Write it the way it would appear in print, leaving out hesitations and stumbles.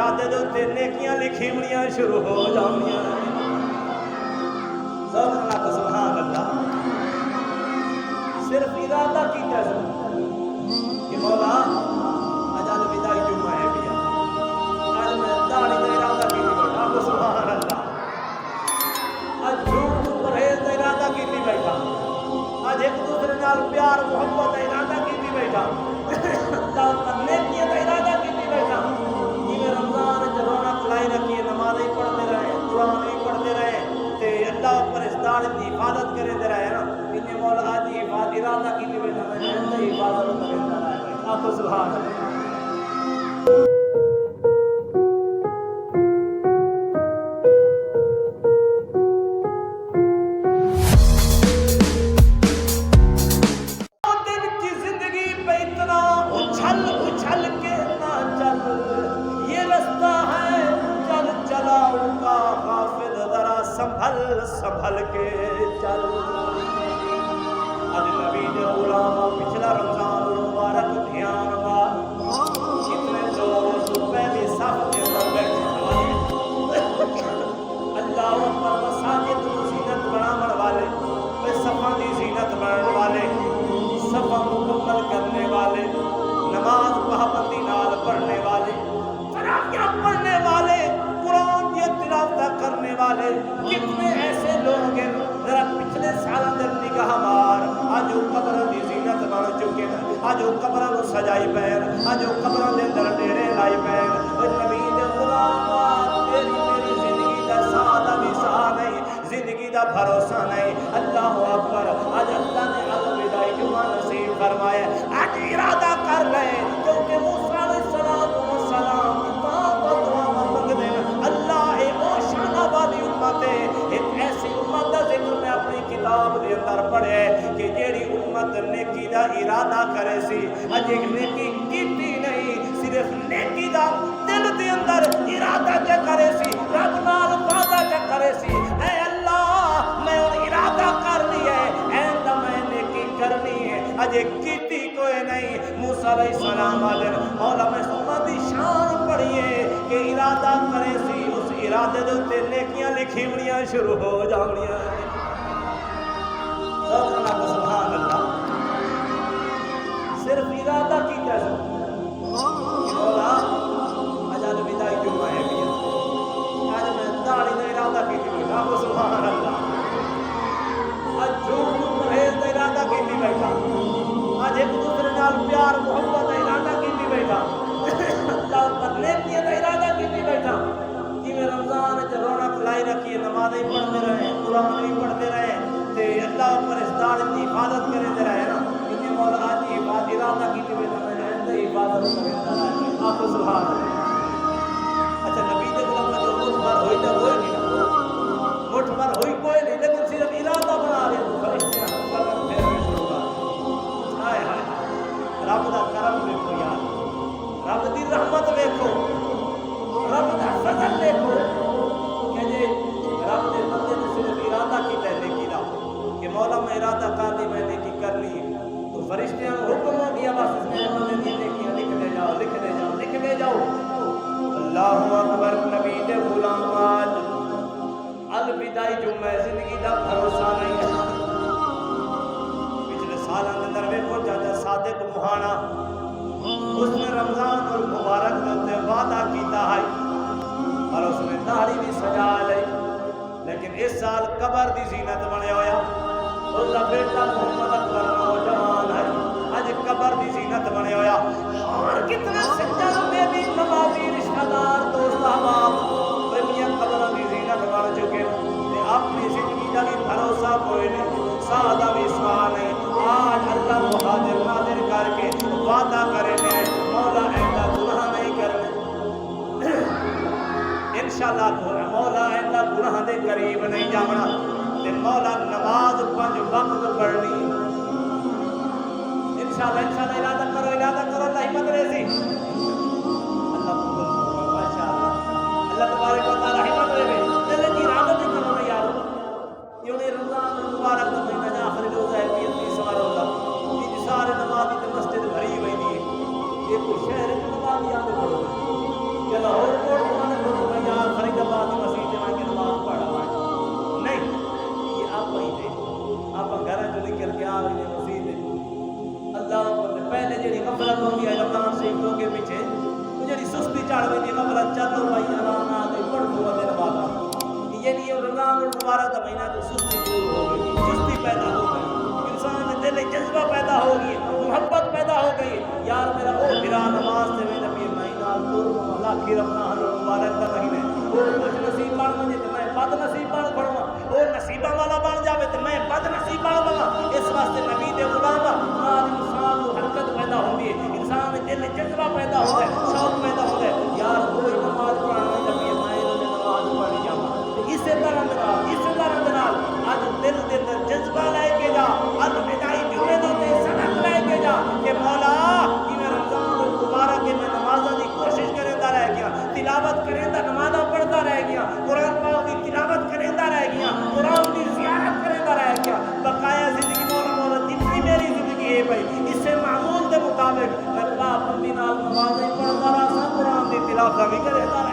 ارادے دے تے نیکیاں لکھی ہوئیاں شروع ہو جاندیاں سبحان اللہ صرف ارادہ کیتا ہے کہ مولا اج الوداعی جمعہ ہے پیا اج میں داڑھی دا ارادہ کیتی بیٹھا سبحان اللہ اج جھوٹ تو پرہیز دا ارادہ کیتی بیٹھا اج ایک دوسرے نال پیار محبت دا ارادہ کیتی بیٹھا نیکیاں دا ارادہ کیتی بیٹھا جی رمضان وچ رونق لائی رکھیے نماز ہی پڑھتے رہے قرآن ہی پڑھتے رہے تے اللہ پر اس داڑھی دی حفاظت کرتے رہے نا ان مولا اج حفاظت ارادہ کیتی بیٹھا میں حفاظت کرتا رہے آپ سبحان اللہ سنبھل کے چل اج نبی دے غلام پچھلا رمضان مبارک دھیان وال کتنے دوست پہلے صف کے اندر بیٹھے اللہ اکبر مساجد کی زینت بنانے والے صفاں دی زینت بنانے والے صفاں مکمل کرنے والے نماز پابندی نال پڑھنے والے تراویح پڑھنے والے قرآن کی تلاوت کرنے والے کتنے ایسے لوگ ہیں ذرا پچھلے سالوں دے نگاہ مار آج وہ قبروں دی زینت بن چکے ہیں آج وہ قبروں کو سجائی پین آج وہ قبروں دے اندر ڈیرے لائی پین نبی دے غلام تیری میری زندگی دا سادہ بھی سا نہیں زندگی دا بھروسہ نہیں اللہ اکبر آج اللہ نے الوداعی جمعہ نصیب فرمایا آج ارادہ کر لے کیونکہ موسیٰ علیہ السلام ایک ایسی امت کا ذکر میں اپنی کتاب دے اندر پڑھے کہ جیڑی امت نیکی دا ارادہ کرے سی اج ایک نیکی کیتی نہیں صرف نیکی دا دل دے اندر ارادہ جے کرے سی رب نال وعدہ جے کرے سی اے اللہ میں ارادہ کر لیا ہے ایندا میں نیکی کرنی ہے اج ایک کیتی کوئی نہیں موسیٰ علیہ السلام آدھے مولا میں امت دی شان پڑھیے کہ ارادہ کرے سی ارادے دے تے نیکیاں لکھی ہوئیاں شروع ہو جاندیاں سبحان اللہ صرف ارادہ کیتا ہے مولا اج الوداعی جمعہ ہے پیا اج میں داڑھی دا ارادہ کیتی بیٹھا سبحان اللہ اج جھوٹ تو پرہیز دا ارادہ کیتی بیٹھا اج ایک دوسرے نال پیار محبت دا ارادہ کیتی بیٹھا اللہ پر نیکیاں دا ارادہ کیتی بیٹھا رمضان وچ رونق لائی رکھیے نماز ہی پڑھتے رہے قرآن ہی پڑھتے رہے تے اللہ پر اس داڑھی دی حفاظت کرتے رہے نا ان مولا اج حفاظت ارادہ کیتی بیٹھا میں حفاظت کرتا رہے آپ سبحان اللہ اچھا نبی دے غلام جو مٹھ مار ہوئی تے کوئی نہیں مٹھ مار ہوئی کوئی نہیں لیکن صرف ارادہ بنا رہے تو فرشتے قدم پھیرنے شروع کر ہائے ہائے رب دا کرم دیکھو یار رب دی رحمت دیکھو رب دا فضل دیکھو کہ جی رب دے بندے نے صرف ارادہ کیتا ہے نیکی دا کہ مولا میں ارادہ کر دی میں نیکی کرنی ہے تو فرشتیاں حکم ہو گیا بس اس میں بندے دی نیکیاں لکھتے جاؤ لکھتے جاؤ لکھتے جاؤ اللہ اکبر نبی دے غلام آج الوداعی جمعہ زندگی دا بھروسہ نہیں ہے پچھلے سالوں کے اندر ویکھو چاچا صادق مہانا اس نے رمضان اور مبارک دے وعدہ کیتا ہے اور اس نے داڑھی بھی سجا لئی لیکن اس سال قبر دی زینت بنے ہویا اس کا بیٹا محمد اکبر نوجوان ہے آج قبر دی زینت بنے ہویا اور کتنے سچا میں بھی نمازی رشتہ دار دوست احباب میاں قبر دی زینت بن چکے تے اپنی زندگی کا بھی بھروسہ کوئی نہیں سادہ بھی سوال نہیں آج اللہ مہاجر ناظر کر کے وعدہ کرے نے مولا ایندہ گناہ نہیں کرنے انشاءاللہ مولا ایندہ گناہ دے قریب نہیں جانا تے مولا نماز 5 وقت پڑھنی انشاءاللہ ارادہ کرو اللہ ہمت ریزی اللہ ماشاءاللہ اللہ تبارک و تعالی ہمت ریزی دل کی ارادہ بھی کرو نا یارو یوں نے رمضان مبارک دا مہینہ جا آخری روزہ ہے 30واں روزہ یہ سارے نمازی تے مسجد بھری ہوئی دی یہ کوئی شہر وچ نمازی آندے پڑھو کہ لاہور تشریف لو کے پیچھے جی سستی چڑھ گئی غفلت چلو بھائی آرام نہ دے پڑھ دو دن بعد یہ نہیں رمضان المبارک کا مہینہ تو سستی دور ہو گئی چستی پیدا ہو گئی انسان کے دل میں جذبہ پیدا ہو گئی محبت پیدا ہو گئی یار میرا وہ پھرا نماز سے میں نبی مہینہ لاکھی رمضان المبارک کا مہینہ وہ خوش نصیب بن مجھے تو میں بد نصیب بن پڑوں وہ نصیبہ والا بن جاوے تو میں بد نصیب بن بنا اس واسطے نبی دے غلام نال انسان کو حرکت پیدا ہوتی ہے انسان میں دل میں جذبہ پیدا ہوتا ہے شوق پیدا ہوتا ہے یار کوئی نماز پڑھنا نبی مہینہ میں نماز پڑھ جاواں اسی طرح آج دل دے اندر جذبہ لے کے جا الوداعی جمعے دے صدق لے کے جا کہ مولا کہ میں رمضان المبارک کے میں نمازاں دی کوشش کریندا رہ گیا تلاوت کریندا نمازاں پڑھدا رہ گیا قرآن پاک دی تلاوت کریندا رہ گیا قرآن دی زیارت کریندا رہ گیا بقایا زندگی مولا جتنی میری زندگی ہے بھائی اس سے معمول دے مطابق میں پابندی نال نمازیں پڑھدا رہا قرآن دی تلاوت بھی کریندا